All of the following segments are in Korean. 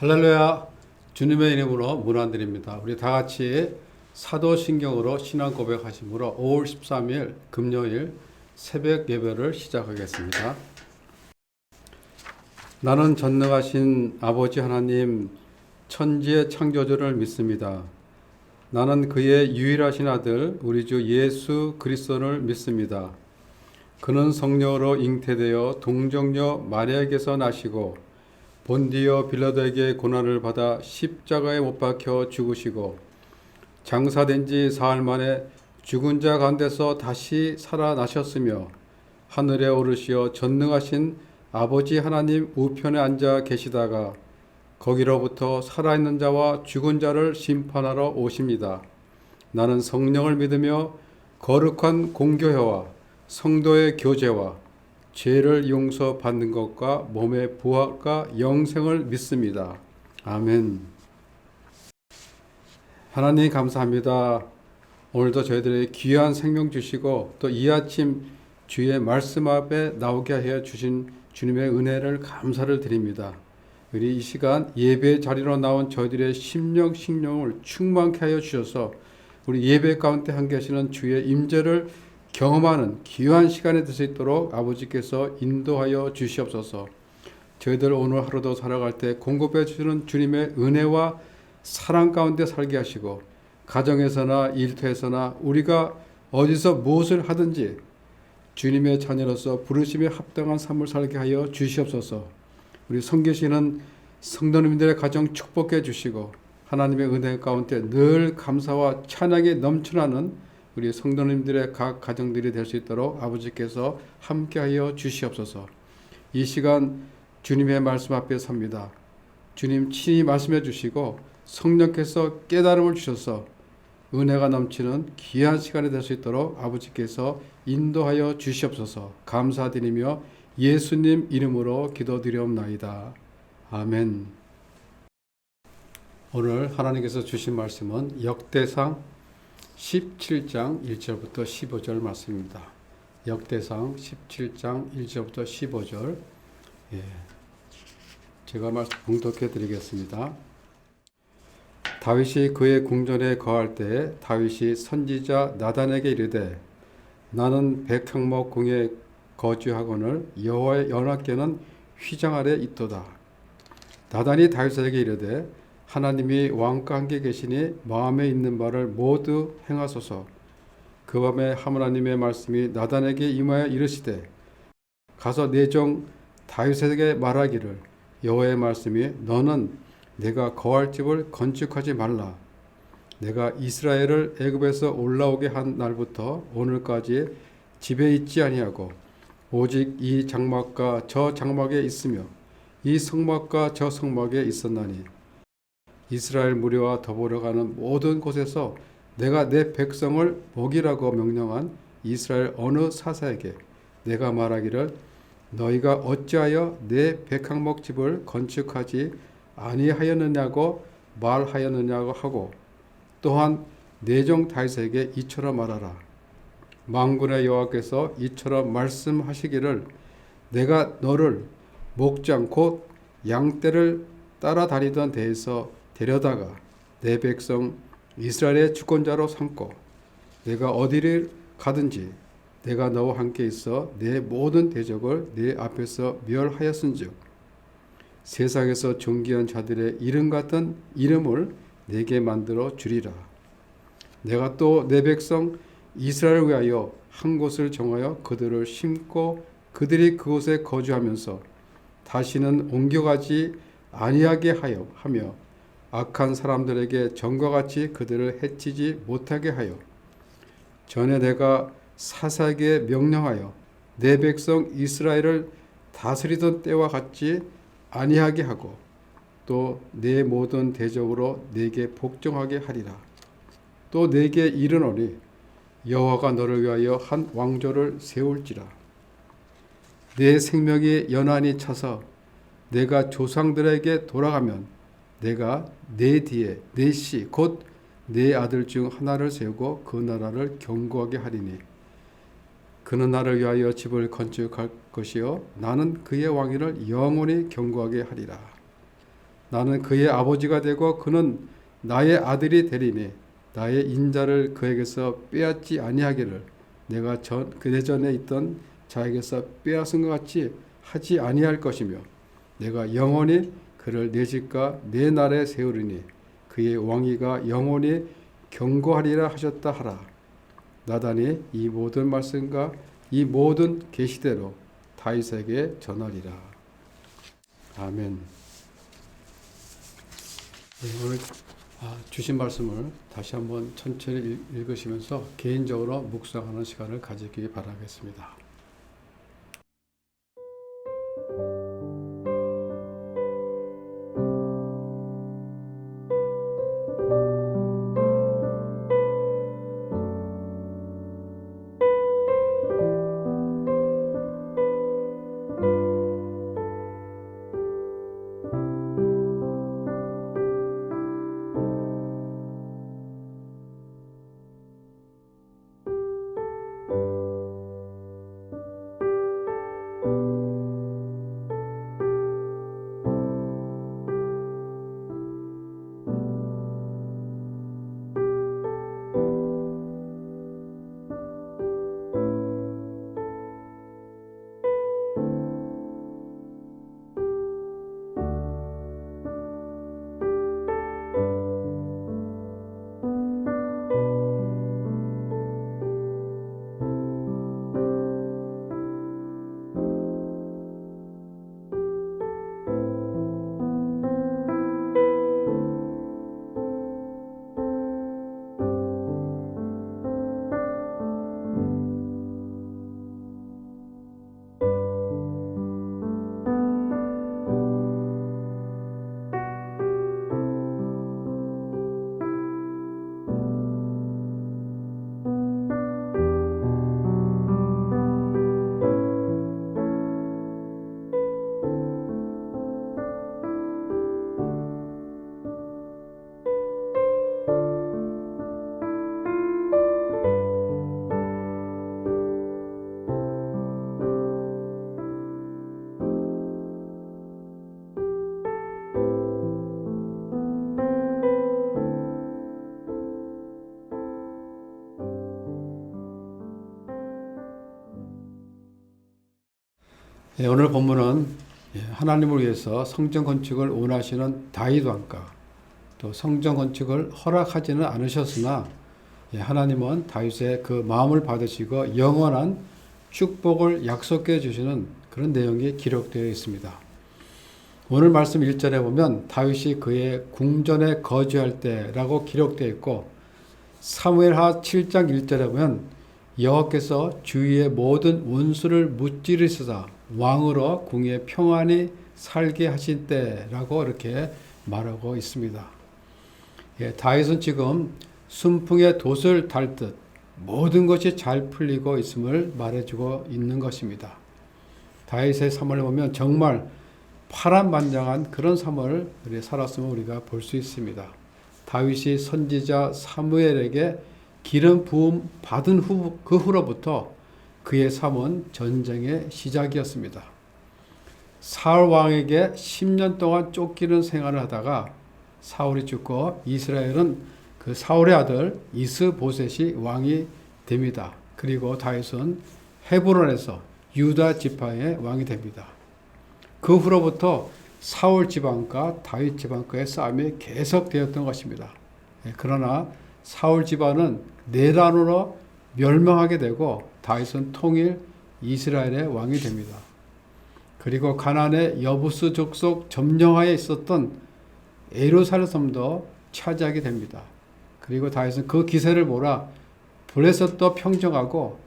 할렐루야. 주님의 이름으로 문안드립니다. 우리 다 같이 사도신경으로 신앙 고백하심으로 5월 13일 금요일 새벽 예배를 시작하겠습니다. 나는 전능하신 아버지 하나님 천지의 창조주를 믿습니다. 나는 그의 유일하신 아들 우리 주 예수 그리스도를 믿습니다. 그는 성령으로 잉태되어 동정녀 마리아에게서 나시고 본디오 빌라도에게 고난을 받아 십자가에 못 박혀 죽으시고 장사된 지 사흘 만에 죽은 자 가운데서 다시 살아나셨으며 하늘에 오르시어 전능하신 아버지 하나님 우편에 앉아 계시다가 거기로부터 살아있는 자와 죽은 자를 심판하러 오십니다. 나는 성령을 믿으며 거룩한 공교회와 성도의 교제와 죄를 용서받는 것과 몸의 부활과 영생을 믿습니다. 아멘. 하나님 감사합니다. 오늘도 저희들에게 귀한 생명 주시고 또 이 아침 주의 말씀 앞에 나오게 하여 주신 주님의 은혜를 감사를 드립니다. 우리 이 시간 예배 자리로 나온 저희들의 심령 식령을 충만케 하여 주셔서 우리 예배 가운데 함께 하시는 주의 임재를 경험하는 귀한 시간이 될 수 있도록 아버지께서 인도하여 주시옵소서. 저희들 오늘 하루도 살아갈 때 공급해 주시는 주님의 은혜와 사랑 가운데 살게 하시고 가정에서나 일터에서나 우리가 어디서 무엇을 하든지 주님의 자녀로서 부르심에 합당한 삶을 살게 하여 주시옵소서. 우리 섬기시는 성도님들의 가정 축복해 주시고 하나님의 은혜 가운데 늘 감사와 찬양이 넘쳐나는 우리 성도님들의 각 가정들이 될 수 있도록 아버지께서 함께하여 주시옵소서. 이 시간 주님의 말씀 앞에 섭니다. 주님 친히 말씀해 주시고 성령께서 깨달음을 주셔서 은혜가 넘치는 귀한 시간이 될 수 있도록 아버지께서 인도하여 주시옵소서. 감사드리며 예수님 이름으로 기도드리옵나이다. 아멘. 오늘 하나님께서 주신 말씀은 역대상 17장 1절부터 15절 말씀입니다. 역대상 17장 1절부터 15절 제가 말씀 봉독해 드리겠습니다. 다윗이 그의 궁전에 거할 때 다윗이 선지자 나단에게 이르되 나는 백향목 궁에 거주하거늘 여호와의 연합궤는 휘장 아래 있도다. 나단이 다윗에게 이르되 하나님이 왕과 함께 계시니 마음에 있는 바를 모두 행하소서. 그 밤에 하나님의 말씀이 나단에게 임하여 이르시되 가서 내 종 다윗에게 말하기를 여호와의 말씀이 너는 내가 거할 집을 건축하지 말라. 내가 이스라엘을 애굽에서 올라오게 한 날부터 오늘까지 집에 있지 아니하고 오직 이 장막과 저 장막에 있으며 이 성막과 저 성막에 있었나니 이스라엘 무리와 더불어 가는 모든 곳에서 내가 내 백성을 먹이라고 명령한 이스라엘 어느 사사에게 내가 말하기를 너희가 어찌하여 내 백향목 집을 건축하지 아니하였느냐고 말하였느냐고 하고 또한 내 종 다윗에게 이처럼 말하라. 만군의 여호와께서 이처럼 말씀하시기를 내가 너를 목장 곧 양떼를 따라다니던 데에서 데려다가 내 백성 이스라엘의 주권자로 삼고 내가 어디를 가든지 내가 너와 함께 있어 내 모든 대적을 내 앞에서 멸하였은즉 세상에서 존귀한 자들의 이름 같은 이름을 내게 만들어 주리라. 내가 또 내 백성 이스라엘을 위하여 한 곳을 정하여 그들을 심고 그들이 그곳에 거주하면서 다시는 옮겨가지 아니하게 하며 악한 사람들에게 전과 같이 그들을 해치지 못하게 하여 전에 내가 사사에게 명령하여 내 백성 이스라엘을 다스리던 때와 같이 아니하게 하고 또 내 모든 대적으로 내게 복종하게 하리라. 또 내게 이르노니 여호와가 너를 위하여 한 왕조를 세울지라. 내 생명이 연한이 차서 내가 조상들에게 돌아가면 내가 내 뒤에 내 씨 곧 내 아들 중 하나를 세우고 그 나라를 견고하게 하리니 그는 나를 위하여 집을 건축할 것이요 나는 그의 왕위를 영원히 견고하게 하리라. 나는 그의 아버지가 되고 그는 나의 아들이 되리니 나의 인자를 그에게서 빼앗지 아니하기를 내가 그대 전에 있던 자에게서 빼앗은 것 같이 하지 아니할 것이며 내가 영원히 그를 내 집과 내 나라에 세우리니 그의 왕위가 영원히 경고하리라 하셨다 하라. 나단이 이 모든 말씀과 이 모든 계시대로 다윗에게 전하리라. 아멘. 오늘 주신 말씀을 다시 한번 천천히 읽으시면서 개인적으로 묵상하는 시간을 가지기 바라겠습니다. 오늘 본문은 하나님을 위해서 성전 건축을 원하시는 다윗 왕가, 또 성전 건축을 허락하지는 않으셨으나 하나님은 다윗의 그 마음을 받으시고 영원한 축복을 약속해 주시는 그런 내용이 기록되어 있습니다. 오늘 말씀 1절에 보면 다윗이 그의 궁전에 거주할 때라고 기록되어 있고, 사무엘하 7장 1절에 보면 여호와께서 주위의 모든 원수를 무찌르시사 왕으로 궁에 평안히 살게 하신 때라고 이렇게 말하고 있습니다. 다윗은 지금 순풍에 돛을 달듯 모든 것이 잘 풀리고 있음을 말해주고 있는 것입니다. 다윗의 삶을 보면 정말 파란만장한 그런 삶을 살았음을 우리가 볼 수 있습니다. 다윗이 선지자 사무엘에게 기름 부음 받은 그 후로부터 그의 삶은 전쟁의 시작이었습니다. 사울 왕에게 10년 동안 쫓기는 생활을 하다가 사울이 죽고 이스라엘은 그 사울의 아들 이스보셋이 왕이 됩니다. 그리고 다윗은 헤브론에서 유다 지파의 왕이 됩니다. 그 후로부터 사울 지방과 다윗 지방과의 싸움이 계속되었던 것입니다. 그러나 사울 집안은 내란으로 멸망하게 되고 다윗은 통일 이스라엘의 왕이 됩니다. 그리고 가나안의 여부스 족속 점령하에 있었던 예루살렘 섬도 차지하게 됩니다. 그리고 다윗은 그 기세를 몰아 블레셋도 평정하고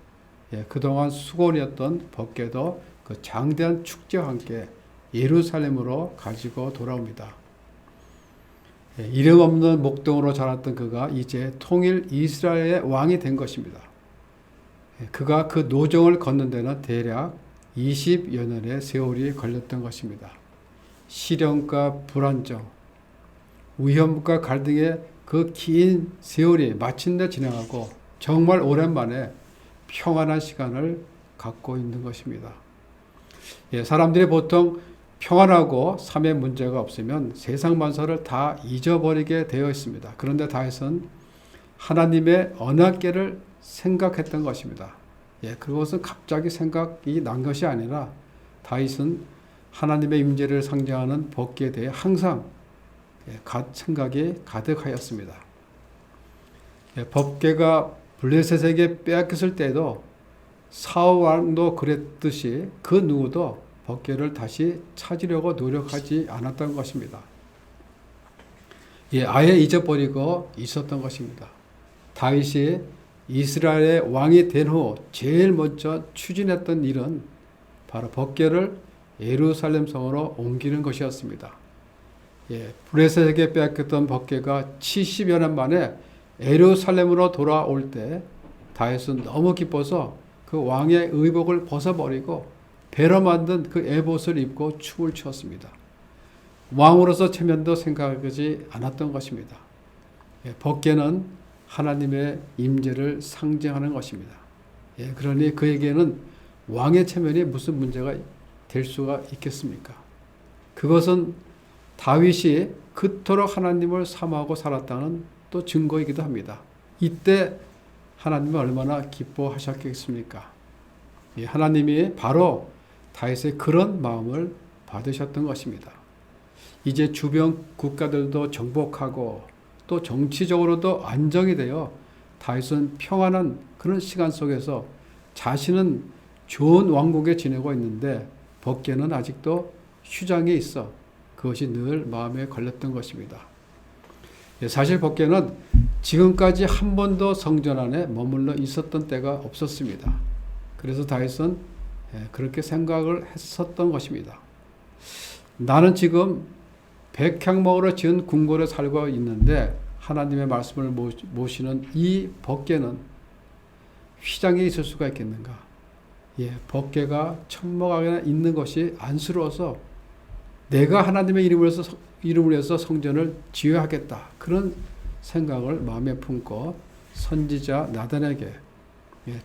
그동안 수곤이었던 법궤도 그 장대한 축제와 함께 예루살렘으로 가지고 돌아옵니다. 이름 없는 목동으로 자랐던 그가 이제 통일 이스라엘의 왕이 된 것입니다. 그가 그 노정을 걷는 데는 대략 20여 년의 세월이 걸렸던 것입니다. 시련과 불안정, 위험과 갈등의 그 긴 세월이 마침내 지나가고 정말 오랜만에 평안한 시간을 갖고 있는 것입니다. 사람들이 보통 평안하고 삶에 문제가 없으면 세상 만사를 다 잊어버리게 되어 있습니다. 그런데 다윗은 하나님의 언약궤를 생각했던 것입니다. 그것은 갑자기 생각이 난 것이 아니라 다윗은 하나님의 임재를 상징하는 법궤에 대해 항상 생각이 가득하였습니다. 법궤가 블레셋에게 빼앗겼을 때도 사울 왕도 그랬듯이 그 누구도 법궤를 다시 찾으려고 노력하지 않았던 것입니다. 아예 잊어버리고 있었던 것입니다. 다윗이 이스라엘의 왕이 된 후 제일 먼저 추진했던 일은 바로 법궤를 예루살렘 성으로 옮기는 것이었습니다. 블레셋에게 빼앗겼던 법궤가 70여 년 만에 예루살렘으로 돌아올 때 다윗은 너무 기뻐서 그 왕의 의복을 벗어버리고 배로 만든 그 에봇을 입고 춤을 추었습니다. 왕으로서 체면도 생각하지 않았던 것입니다. 법궤는 하나님의 임재를 상징하는 것입니다. 그러니 그에게는 왕의 체면이 무슨 문제가 될 수가 있겠습니까? 그것은 다윗이 그토록 하나님을 사모하고 살았다는 또 증거이기도 합니다. 이때 하나님은 얼마나 기뻐하셨겠습니까? 하나님이 바로 다윗의 그런 마음을 받으셨던 것입니다. 이제 주변 국가들도 정복하고 또 정치적으로도 안정이 되어 다윗은 평안한 그런 시간 속에서 자신은 좋은 왕국에 지내고 있는데 법궤는 아직도 휴장에 있어 그것이 늘 마음에 걸렸던 것입니다. 사실 법궤는 지금까지 한 번도 성전 안에 머물러 있었던 때가 없었습니다. 그래서 다윗은 그렇게 생각을 했었던 것입니다. 나는 지금 백향목으로 지은 궁궐에 살고 있는데 하나님의 말씀을 모시는 이 법궤는 휘장에 있을 수가 있겠는가? 법궤가 천막 안에 있는 것이 안쓰러워서 내가 하나님의 이름을 해서 성전을 지어야 하겠다. 그런 생각을 마음에 품고 선지자 나단에게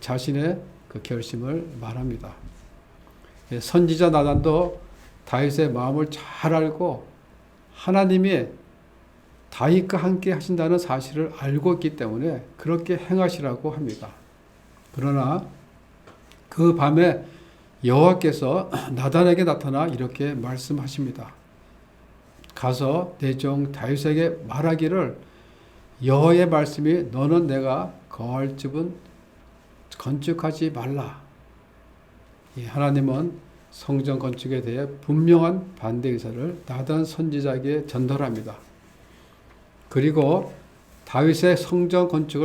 자신의 그 결심을 말합니다. 선지자 나단도 다윗의 마음을 잘 알고 하나님이 다윗과 함께 하신다는 사실을 알고 있기 때문에 그렇게 행하시라고 합니다. 그러나 그 밤에 여호와께서 나단에게 나타나 이렇게 말씀하십니다. 가서 내 종 다윗에게 말하기를 여호와의 말씀이 너는 내가 거할 집은 건축하지 말라. 하나님은 성전 건축에 대해 분명한 반대 의사를 나단 선지자에게 전달합니다. 그리고 다윗의 성전 건축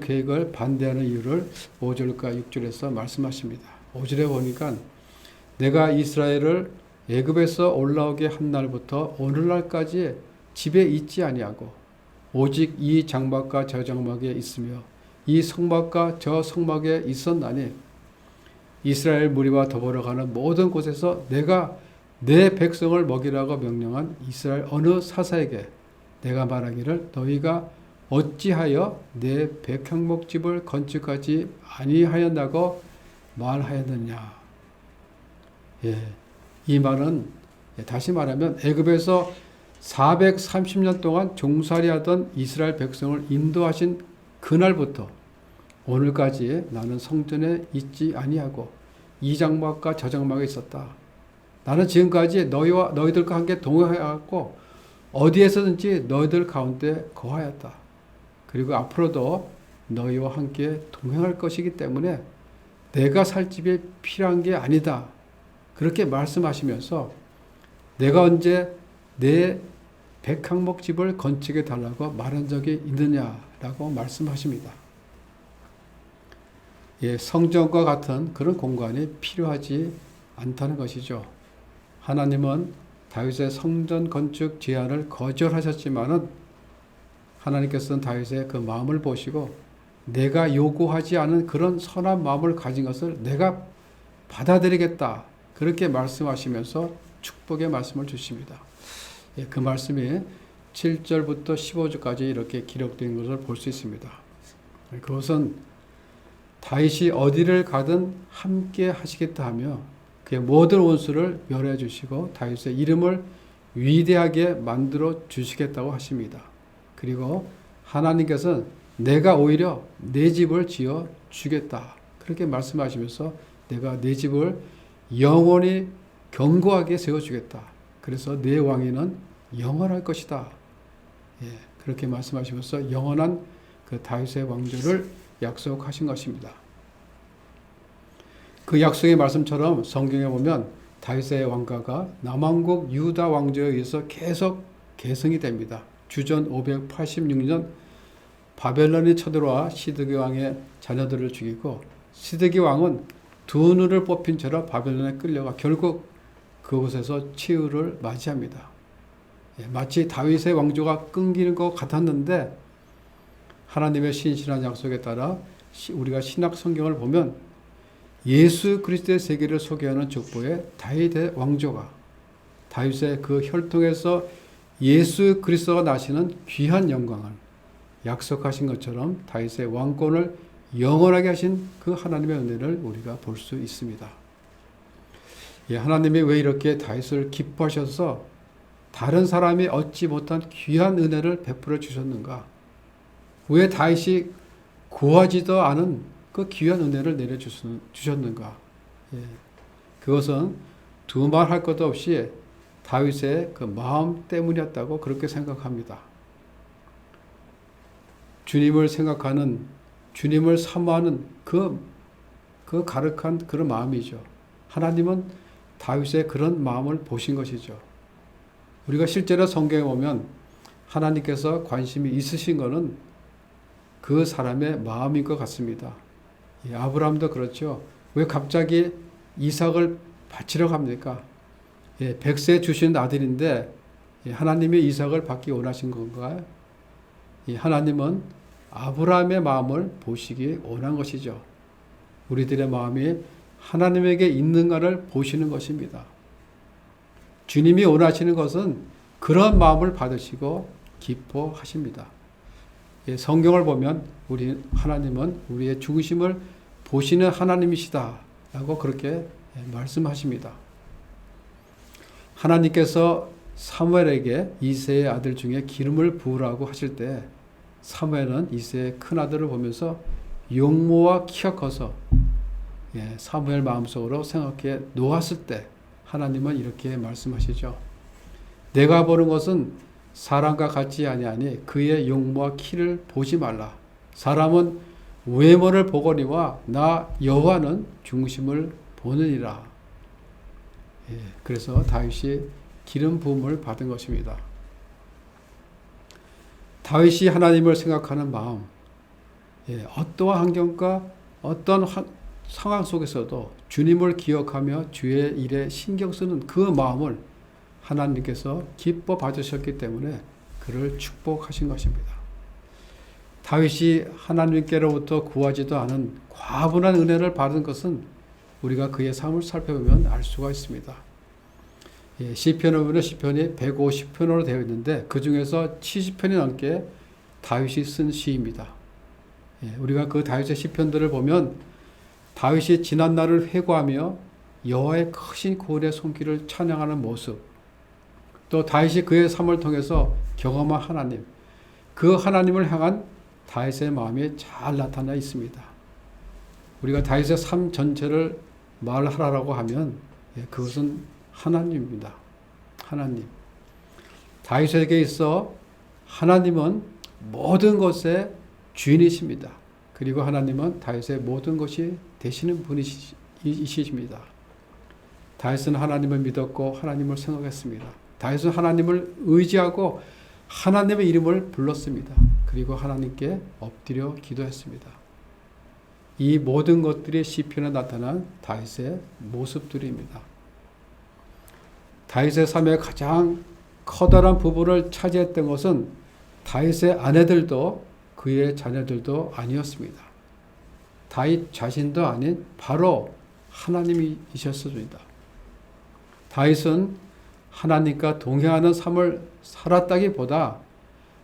계획을 반대하는 이유를 5절과 6절에서 말씀하십니다. 5절에 보니까 내가 이스라엘을 애굽에서 올라오게 한 날부터 오늘날까지 집에 있지 아니하고 오직 이 장막과 저 장막에 있으며 이 성막과 저 성막에 있었나니 이스라엘 무리와 더불어 가는 모든 곳에서 내가 내 백성을 먹이라고 명령한 이스라엘 어느 사사에게 내가 말하기를 너희가 어찌하여 내 백향목집을 건축하지 아니하였다고 말하였느냐. 이 말은 다시 말하면 애굽에서 430년 동안 종살이하던 이스라엘 백성을 인도하신 그날부터 오늘까지 나는 성전에 있지 아니하고 이 장막과 저 장막에 있었다. 나는 지금까지 너희들과 함께 동행하였고 어디에서든지 너희들 가운데 거하였다. 그리고 앞으로도 너희와 함께 동행할 것이기 때문에 내가 살 집이 필요한 게 아니다. 그렇게 말씀하시면서 내가 언제 내 백향목 집을 건축해 달라고 말한 적이 있느냐라고 말씀하십니다. 성전과 같은 그런 공간이 필요하지 않다는 것이죠. 하나님은 다윗의 성전 건축 제안을 거절하셨지만은 하나님께서는 다윗의 그 마음을 보시고 내가 요구하지 않은 그런 선한 마음을 가진 것을 내가 받아들이겠다. 그렇게 말씀하시면서 축복의 말씀을 주십니다. 그 말씀이 7절부터 15절까지 이렇게 기록된 것을 볼 수 있습니다. 그것은 다윗이 어디를 가든 함께 하시겠다 하며 그의 모든 원수를 멸해 주시고 다윗의 이름을 위대하게 만들어 주시겠다고 하십니다. 그리고 하나님께서는 내가 오히려 내 집을 지어 주겠다. 그렇게 말씀하시면서 내가 내 집을 영원히 견고하게 세워주겠다. 그래서 내 왕위는 영원할 것이다. 예, 그렇게 말씀하시면서 영원한 그 다윗의 왕조를 약속하신 것입니다. 그 약속의 말씀처럼 성경에 보면 다윗의 왕가가 남왕국 유다 왕조에 의해서 계속 계승이 됩니다. 주전 586년 바벨론이 쳐들어와 시드기 왕의 자녀들을 죽이고 시드기 왕은 두 눈을 뽑힌 채로 바벨론에 끌려가 결국 그곳에서 치유를 맞이합니다. 마치 다윗의 왕조가 끊기는 것 같았는데 하나님의 신실한 약속에 따라 우리가 신약 성경을 보면 예수 그리스도의 세계를 소개하는 족보에 다윗의 왕조가 다윗의 그 혈통에서 예수 그리스도가 나시는 귀한 영광을 약속하신 것처럼 다윗의 왕권을 영원하게 하신 그 하나님의 은혜를 우리가 볼 수 있습니다. 하나님이 왜 이렇게 다윗을 기뻐하셔서 다른 사람이 얻지 못한 귀한 은혜를 베풀어 주셨는가? 왜 다윗이 구하지도 않은 그 귀한 은혜를 내려주셨는가? 그것은 두말할 것도 없이 다윗의 그 마음 때문이었다고 그렇게 생각합니다. 주님을 생각하는, 주님을 사모하는 그 가득한 그런 마음이죠. 하나님은 다윗의 그런 마음을 보신 것이죠. 우리가 실제로 성경에 보면 하나님께서 관심이 있으신 것은 그 사람의 마음인 것 같습니다. 아브라함도 그렇죠. 왜 갑자기 이삭을 바치러 갑니까? 100세 주신 아들인데 하나님이 이삭을 받기 원하신 건가요? 하나님은 아브라함의 마음을 보시기 원한 것이죠. 우리들의 마음이 하나님에게 있는가를 보시는 것입니다. 주님이 원하시는 것은 그런 마음을 받으시고 기뻐하십니다. 성경을 보면 하나님은 우리의 중심을 보시는 하나님이시다 라고 그렇게 말씀하십니다. 하나님께서 사무엘에게 이새의 아들 중에 기름을 부으라고 하실 때 사무엘은 이새의 큰 아들을 보면서 용모와 키가 커서 사무엘 마음속으로 생각해 놓았을 때 하나님은 이렇게 말씀하시죠. 내가 보는 것은 사람과 같지 아니하니 그의 용모와 키를 보지 말라. 사람은 외모를 보거니와 나 여호와는 중심을 보느니라. 그래서 다윗이 기름 부음을 받은 것입니다. 다윗이 하나님을 생각하는 마음, 어떠한 환경과 어떤 상황 속에서도 주님을 기억하며 주의 일에 신경 쓰는 그 마음을 하나님께서 기뻐 받으셨기 때문에 그를 축복하신 것입니다. 다윗이 하나님께로부터 구하지도 않은 과분한 은혜를 받은 것은 우리가 그의 삶을 살펴보면 알 수가 있습니다. 시편을 보면 시편이 150편으로 되어 있는데 그 중에서 70편이 넘게 다윗이 쓴 시입니다. 우리가 그 다윗의 시편들을 보면 다윗이 지난 날을 회고하며 여호와의 크신 구원의 손길을 찬양하는 모습, 또 다윗이 그의 삶을 통해서 경험한 하나님, 그 하나님을 향한 다윗의 마음이 잘 나타나 있습니다. 우리가 다윗의 삶 전체를 말하라고 하면 그것은 하나님입니다. 하나님. 다윗에게 있어 하나님은 모든 것의 주인이십니다. 그리고 하나님은 다윗의 모든 것이 되시는 분이십니다. 다윗은 하나님을 믿었고 하나님을 생각했습니다. 다윗은 하나님을 의지하고 하나님의 이름을 불렀습니다. 그리고 하나님께 엎드려 기도했습니다. 이 모든 것들이 시편에 나타난 다윗의 모습들입니다. 다윗의 삶의 가장 커다란 부분을 차지했던 것은 다윗의 아내들도 그의 자녀들도 아니었습니다. 다윗 자신도 아닌 바로 하나님이셨습니다. 다윗은 하나님과 동행하는 삶을 살았다기보다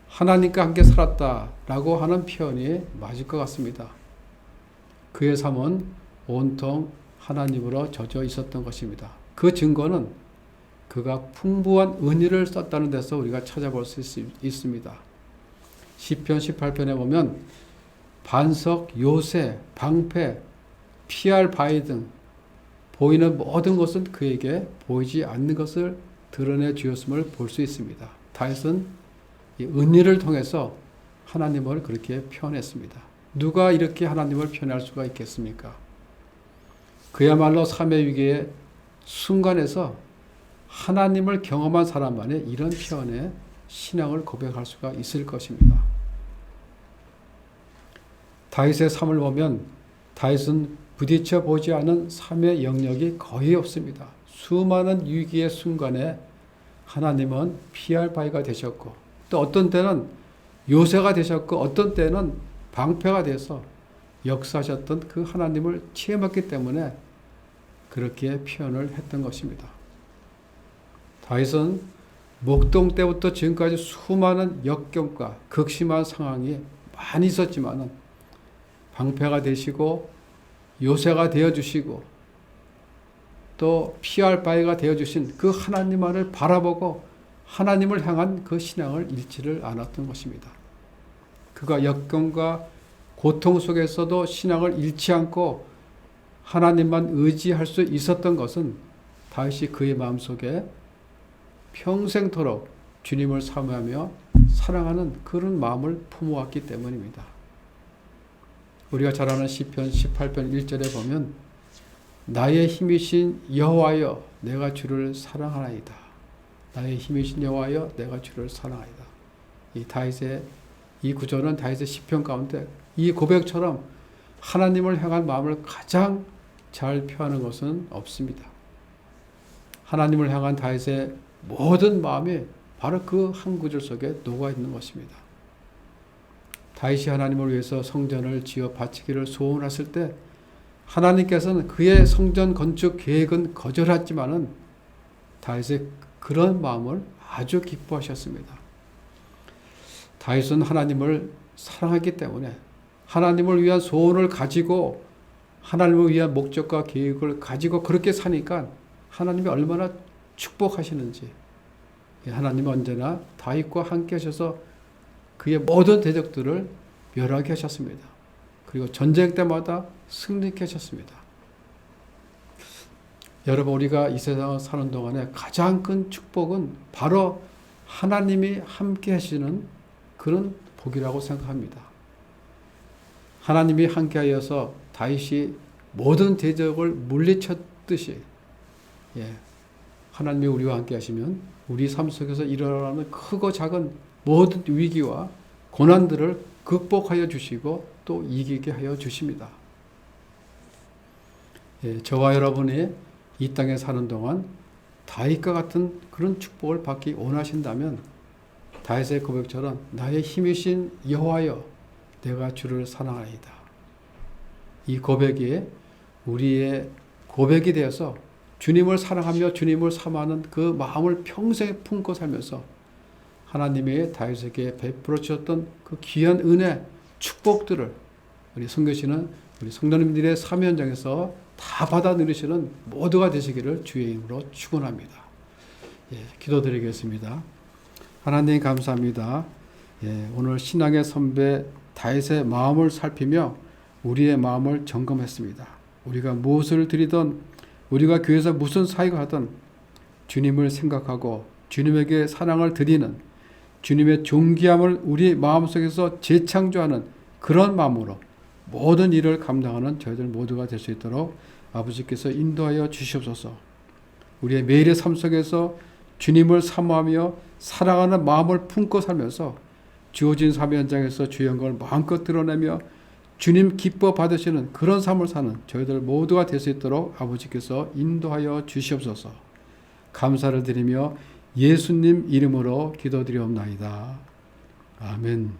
하나님과 함께 살았다라고 하는 표현이 맞을 것 같습니다. 그의 삶은 온통 하나님으로 젖어 있었던 것입니다. 그 증거는 그가 풍부한 은혜를 썼다는 데서 우리가 찾아볼 수 있습니다. 시편 18편에 보면 반석, 요새, 방패, 피할 바위 등 보이는 모든 것은 그에게 보이지 않는 것을 드러내 주었음을 볼 수 있습니다. 다윗은 이 은혜를 통해서 하나님을 그렇게 표현했습니다. 누가 이렇게 하나님을 표현할 수가 있겠습니까? 그야말로 삶의 위기의 순간에서 하나님을 경험한 사람만이 이런 표현의 신앙을 고백할 수가 있을 것입니다. 다윗의 삶을 보면 다윗은 부딪혀 보지 않은 삶의 영역이 거의 없습니다. 수많은 위기의 순간에 하나님은 피할 바위가 되셨고 또 어떤 때는 요새가 되셨고 어떤 때는 방패가 돼서 역사하셨던 그 하나님을 체험했기 때문에 그렇게 표현을 했던 것입니다. 다윗은 목동 때부터 지금까지 수많은 역경과 극심한 상황이 많이 있었지만은 방패가 되시고 요새가 되어주시고 또 피할 바위가 되어주신 그 하나님만을 바라보고 하나님을 향한 그 신앙을 잃지를 않았던 것입니다. 그가 역경과 고통 속에서도 신앙을 잃지 않고 하나님만 의지할 수 있었던 것은 다윗이 그의 마음속에 평생토록 주님을 사모하며 사랑하는 그런 마음을 품어왔기 때문입니다. 우리가 잘 아는 시편 18편 1절에 보면 나의 힘이신 여호와여 내가 주를 사랑하나이다. 나의 힘이신 여호와여 내가 주를 사랑하나이다. 이 다윗의 이 구절은 다윗의 시편 가운데 이 고백처럼 하나님을 향한 마음을 가장 잘 표하는 것은 없습니다. 하나님을 향한 다윗의 모든 마음이 바로 그 한 구절 속에 녹아 있는 것입니다. 다윗이 하나님을 위해서 성전을 지어 바치기를 소원했을 때 하나님께서는 그의 성전 건축 계획은 거절했지만은 다윗의 그런 마음을 아주 기뻐하셨습니다. 다윗은 하나님을 사랑하기 때문에 하나님을 위한 소원을 가지고 하나님을 위한 목적과 계획을 가지고 그렇게 사니까 하나님이 얼마나 축복하시는지 하나님은 언제나 다윗과 함께 하셔서 그의 모든 대적들을 멸하게 하셨습니다. 그리고 전쟁 때마다 승리케 하셨습니다. 여러분 우리가 이 세상을 사는 동안에 가장 큰 축복은 바로 하나님이 함께 하시는 그런 복이라고 생각합니다. 하나님이 함께 하여서 다윗이 모든 대적을 물리쳤듯이 하나님이 우리와 함께 하시면 우리 삶 속에서 일어나는 크고 작은 모든 위기와 고난들을 극복하여 주시고 또 이기게 하여 주십니다. 저와 여러분이 이 땅에 사는 동안 다윗과 같은 그런 축복을 받기 원하신다면 다윗의 고백처럼 나의 힘이신 여호와여 내가 주를 사랑하나이다. 이 고백이 우리의 고백이 되어서 주님을 사랑하며 주님을 사모하는 그 마음을 평생 품고 살면서 하나님의 다윗에게 베풀어 주셨던 그 귀한 은혜, 축복들을 우리 선교시는 우리 성도님들의 삶 현장에서 다 받아 누리시는 모두가 되시기를 주의 이름으로 축원합니다. 기도드리겠습니다. 하나님 감사합니다. 오늘 신앙의 선배 다윗의 마음을 살피며 우리의 마음을 점검했습니다. 우리가 무엇을 드리든 우리가 교회에서 무슨 사역을 하든 주님을 생각하고 주님에게 사랑을 드리는 주님의 존귀함을 우리 마음속에서 재창조하는 그런 마음으로 모든 일을 감당하는 저희들 모두가 될 수 있도록 아버지께서 인도하여 주시옵소서. 우리의 매일의 삶 속에서 주님을 사모하며 사랑하는 마음을 품고 살면서 주어진 삶 현장에서 주의 영광을 마음껏 드러내며 주님 기뻐 받으시는 그런 삶을 사는 저희들 모두가 될 수 있도록 아버지께서 인도하여 주시옵소서. 감사를 드리며 예수님 이름으로 기도드리옵나이다. 아멘.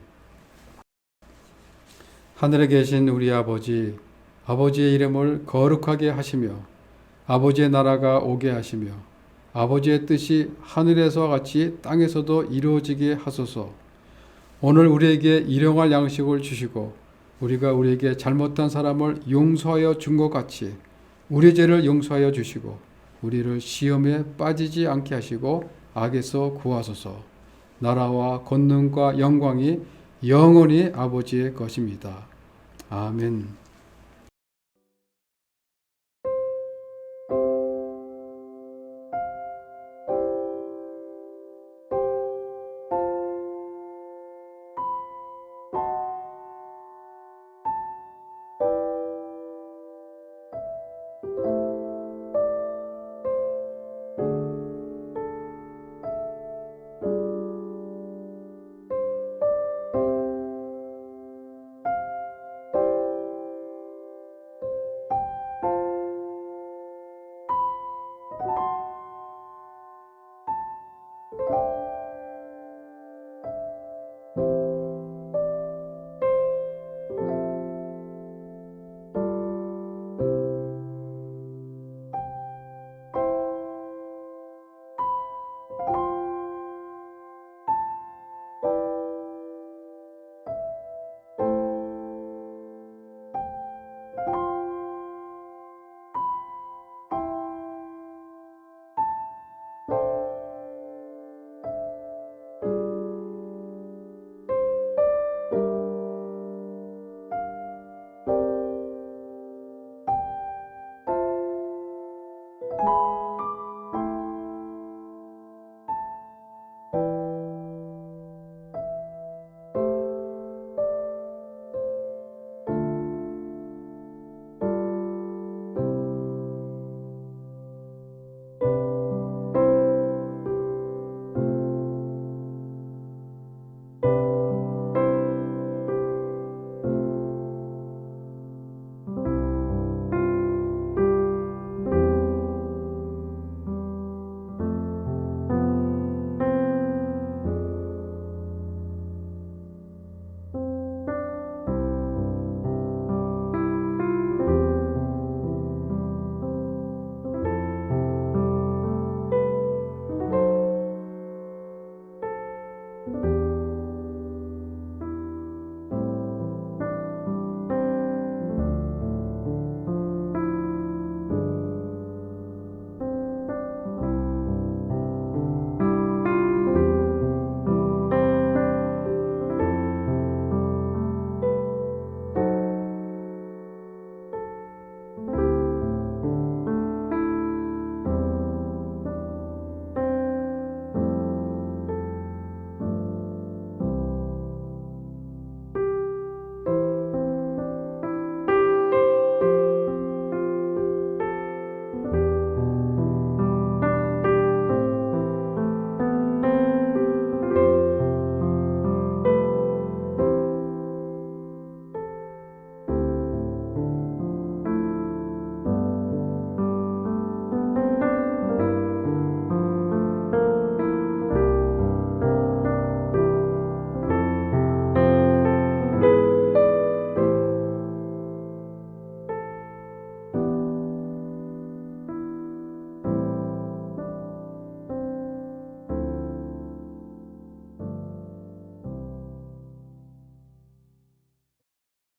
하늘에 계신 우리 아버지, 아버지의 이름을 거룩하게 하시며 아버지의 나라가 오게 하시며 아버지의 뜻이 하늘에서와 같이 땅에서도 이루어지게 하소서. 오늘 우리에게 일용할 양식을 주시고 우리가 우리에게 잘못한 사람을 용서하여 준 것 같이 우리 죄를 용서하여 주시고 우리를 시험에 빠지지 않게 하시고 악에서 구하소서. 나라와 권능과 영광이 영원히 아버지의 것입니다. 아멘.